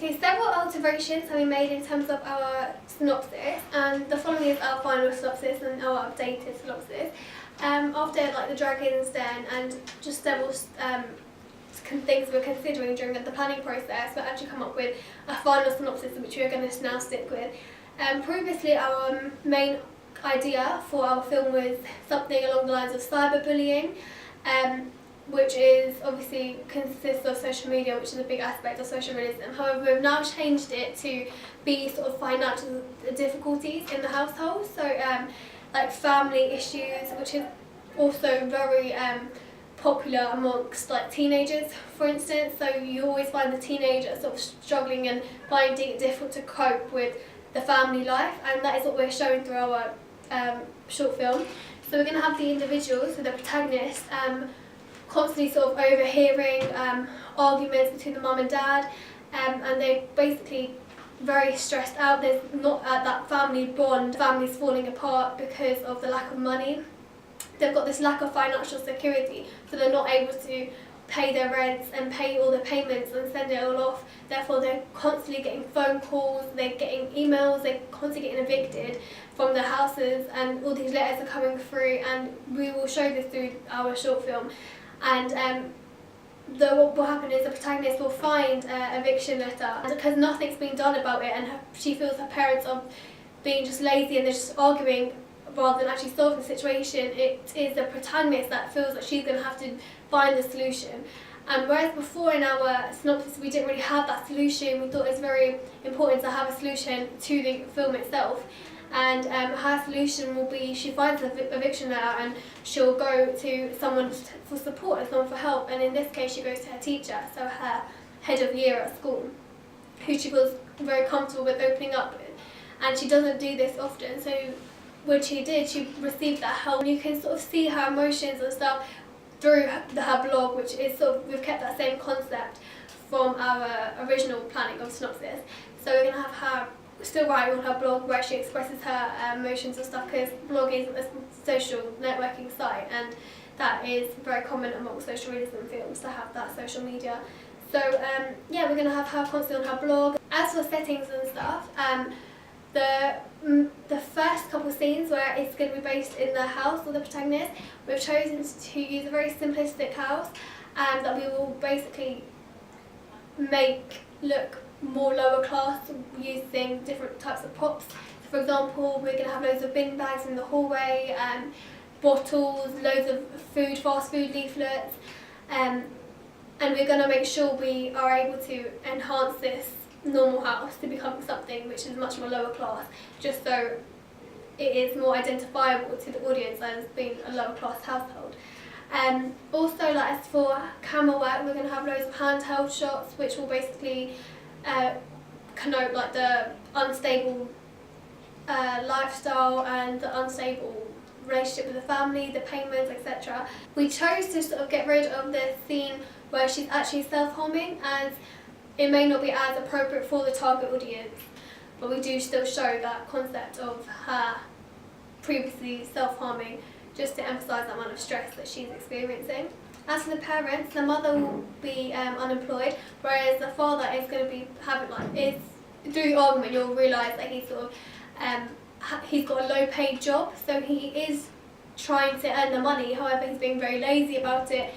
Okay, several alterations have been made in terms of our synopsis, and the following is our final synopsis and our updated synopsis. After the Dragon's Den and just several things we're considering during the planning process, we've actually come up with a final synopsis which we're going to now stick with. Previously, our main idea for our film was something along the lines of cyberbullying, which is obviously consists of social media, which is a big aspect of social realism. However, we've now changed it to be sort of financial difficulties in the household, so like family issues, which is also very popular amongst teenagers, for instance. So you always find the teenager sort of struggling and finding it difficult to cope with the family life, and that is what we're showing through our short film. So we're going to have the individuals, so the protagonists, constantly sort of overhearing arguments between the mum and dad, and they're basically very stressed out. There's not that family bond. Family's falling apart because of the lack of money. They've got this lack of financial security, so they're not able to pay their rents and pay all the payments and send it all off. Therefore, they're constantly getting phone calls, they're getting emails, they're constantly getting evicted from their houses, and all these letters are coming through, and we will show this through our short film. And what will happen is the protagonist will find an eviction letter, and because nothing's been done about it, and she feels her parents are being just lazy and they're just arguing rather than actually solving the situation, it is the protagonist that feels that she's going to have to find the solution. And whereas before in our synopsis we didn't really have that solution, we thought it was very important to have a solution to the film itself. And her solution will be, she finds an eviction letter and she'll go to someone for support and someone for help, and in this case she goes to her teacher, so her head of year at school, who she feels very comfortable with opening up with. And she doesn't do this often, so when she did, she received that help. You can sort of see her emotions and stuff through her blog, which is sort of, we've kept that same concept from our original planning of synopsis. So we're going to have her still writing on her blog where she expresses her emotions and stuff, because blog is a social networking site, and that is very common among social realism films to have that social media. So yeah, we're going to have her constantly on her blog. As for settings and stuff, the first couple scenes where it's going to be based in the house of the protagonist, we've chosen to use a very simplistic house, and that we will basically make look more lower class using different types of props. So for example, we're going to have loads of bin bags in the hallway, bottles, loads of food, fast food leaflets, and we're going to make sure we are able to enhance this normal house to become something which is much more lower class, just so it is more identifiable to the audience as being a lower class household. Also, as for camera work, we're going to have loads of handheld shots which will basically connote the unstable lifestyle and the unstable relationship with the family, the payments, etc. We chose to sort of get rid of the scene where she's actually self-harming, as it may not be as appropriate for the target audience, but we do still show that concept of her previously self-harming, just to emphasise that amount of stress that she's experiencing. As for the parents, the mother will be unemployed, whereas the father is going to be having through the argument you'll realise that he's sort of he's got a low-paid job, so he is trying to earn the money. However, he's being very lazy about it.